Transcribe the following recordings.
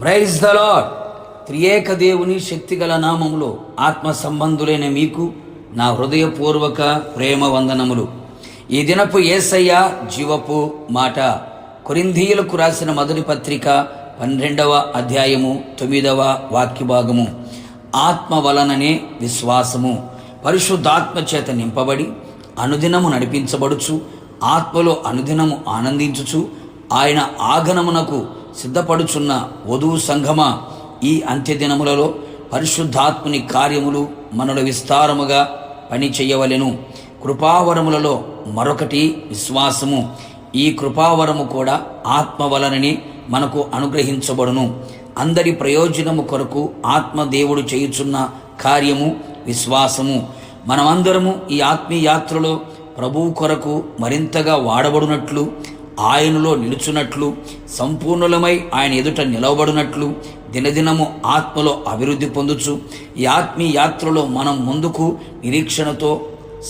Praise the lord. త్రియేక దేవుని శక్తిగల నామములో ఆత్మ సంబంధులైన మీకు నా హృదయపూర్వక ప్రేమ వందనములు. ఈ దినపు యేసయ్య జీవపు మాట. కొరింథీయులకు రాసిన మొదటి పత్రిక 12వ అధ్యాయము 9వ వాక్యభాగము. ఆత్మ వలననే విశ్వాసము, పరిశుద్ధాత్మ చేత నింపబడి అనుదినము నడిపించబడుచు, ఆత్మలో అనుదినము ఆనందించుచు, ఆయన ఆగమనమునకు సిద్ధపడుచున్న వధువు సంఘమా, ఈ అంత్యదినములలో పరిశుద్ధాత్ముని కార్యములు మనలో విస్తారముగా పని చేయవలెను. కృపావరములలో మరొకటి విశ్వాసము. ఈ కృపావరము కూడా ఆత్మ వలనని మనకు అనుగ్రహించబడును. అందరి ప్రయోజనము కొరకు ఆత్మ దేవుడు చేయుచున్న కార్యము విశ్వాసము. మనమందరము ఈ ఆత్మీయ యాత్రలో ప్రభువు కొరకు మరింతగా వాడబడినట్లు, ఆయనలో నిలుచున్నట్లు, సంపూర్ణులమై ఆయన ఎదుట నిలవబడినట్లు, దినదినము ఆత్మలో అభివృద్ధి పొందుచు ఈ ఆత్మీయ యాత్రలో మనం ముందుకు నిరీక్షణతో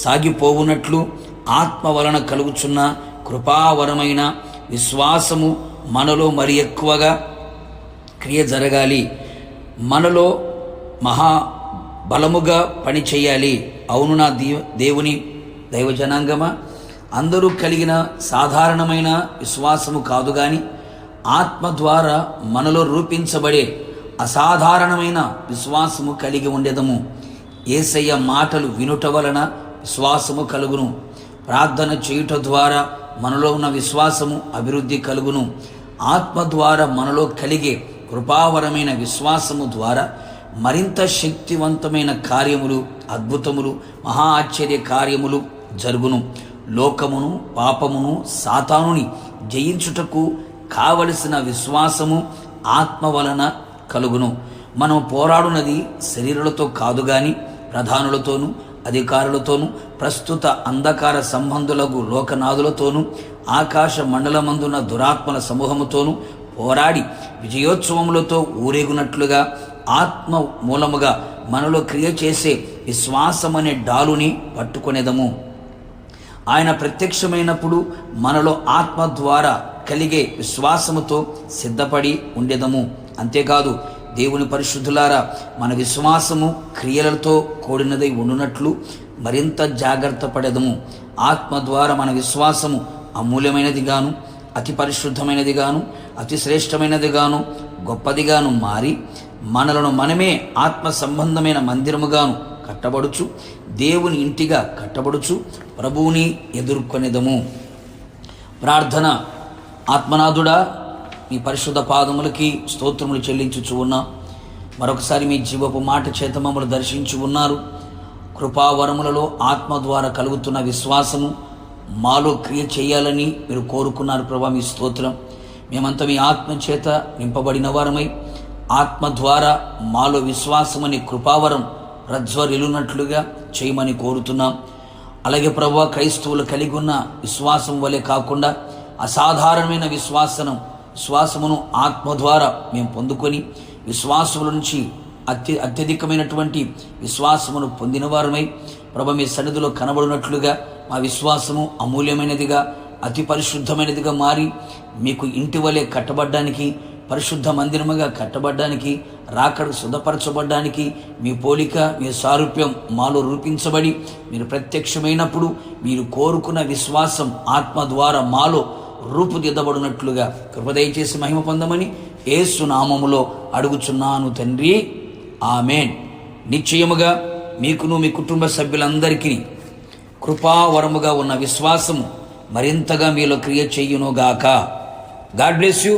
సాగిపోవునట్లు ఆత్మ వలన కలుగుచున్న కృపావరమైన విశ్వాసము మనలో మరి ఎక్కువగా క్రియ జరగాలి. మనలో మహా బలముగా పని చేయాలి. అవును నా దేవుని దైవజనాంగమా, అందరూ కలిగిన సాధారణమైన విశ్వాసము కాదు గాని ఆత్మ ద్వారా మనలో రూపించబడే అసాధారణమైన విశ్వాసము కలిగి ఉండేదము. యేసయ్య మాటలు వినుట వలన విశ్వాసము కలుగును. ప్రార్థన చేయుట ద్వారా మనలో ఉన్న విశ్వాసము అభివృద్ధి కలుగును. ఆత్మ ద్వారా మనలో కలిగే కృపావరమైన విశ్వాసము ద్వారా మరింత శక్తివంతమైన కార్యములు, అద్భుతములు, మహా ఆశ్చర్య కార్యములు జరుగును. లోకమును, పాపమును, సాతానుని జయించుటకు కావలసిన విశ్వాసము ఆత్మ వలన కలుగును. మనం పోరాడునది శరీరులతో కాదు గాని ప్రధానులతోనూ, అధికారులతోనూ, ప్రస్తుత అంధకార సంబంధులకు లోకనాథులతోనూ, ఆకాశ మండలమందున్న దురాత్మల సమూహముతోనూ పోరాడి విజయోత్సవములతో ఊరేగునట్లుగా ఆత్మ మూలముగా మనలో క్రియ చేసే విశ్వాసమనే డాలుని పట్టుకొనేదము. ఆయన ప్రత్యక్షమైనప్పుడు మనలో ఆత్మ ద్వారా కలిగే విశ్వాసముతో సిద్ధపడి ఉండేదము. అంతేకాదు, దేవుని పరిశుద్ధులారా, మన విశ్వాసము క్రియలతో కూడినదై ఉండునట్లు మరింత జాగ్రత్త పడేదము. ఆత్మ ద్వారా మన విశ్వాసము అమూల్యమైనదిగాను, అతి పరిశుద్ధమైనదిగాను, అతి శ్రేష్టమైనదిగాను, గొప్పదిగాను మారి మనలను మనమే ఆత్మ సంబంధమైన మందిరముగాను కట్టబడుచు, దేవుని ఇంటిగా కట్టబడుచు ప్రభువుని ఎదుర్కొనేదము. ప్రార్థన. ఆత్మనాథుడా, మీ పరిశుద్ధ పాదములకి స్తోత్రములు చెల్లించుచు ఉన్నాం. మరొకసారి మీ జీవపు మాట చేత మమ్మల్ని దర్శించి ఉన్నారు. కృపావరములలో ఆత్మ ద్వారా కలుగుతున్న విశ్వాసము మాలో క్రియ చేయాలని మీరు కోరుకున్నారు ప్రభా. మీ స్తోత్రం. మేమంతా మీ ఆత్మ చేత నింపబడిన వారమై ఆత్మ ద్వారా మాలో విశ్వాసమని కృపావరం ప్రజ్వరిల్లునట్లుగా చేయమని కోరుతున్నాం. అలాగే ప్రభువా, క్రైస్తవులు కలిగి ఉన్న విశ్వాసం వలె కాకుండా అసాధారణమైన విశ్వాసమును ఆత్మ ద్వారా మేము పొందుకొని విశ్వాసముల నుంచి అత్యధికమైనటువంటి విశ్వాసమును పొందిన వారమై ప్రభు మీ సన్నిధిలో కనబడినట్లుగా మా విశ్వాసము అమూల్యమైనదిగా, అతి పరిశుద్ధమైనదిగా మారి మీకు ఇంటి వలె కట్టబడ్డానికి, పరిశుద్ధ మందిరముగా కట్టబడ్డానికి, రాకడ శుద్ధపరచబడ్డానికి మీ పోలిక, మీ సారూప్యం మాలో రూపించబడి మీరు ప్రత్యక్షమైనప్పుడు మీరు కోరుకున్న విశ్వాసం ఆత్మ ద్వారా మాలో రూపుదిద్దబడినట్లుగా కృపదయ చేసి మహిమ పొందమని యేసు నామములో అడుగుచున్నాను తండ్రి. ఆమేన్. నిశ్చయముగా మీకును మీ కుటుంబ సభ్యులందరికీ కృపావరముగా ఉన్న విశ్వాసము మరింతగా మీలో క్రియ చెయ్యునుగాక. God bless you.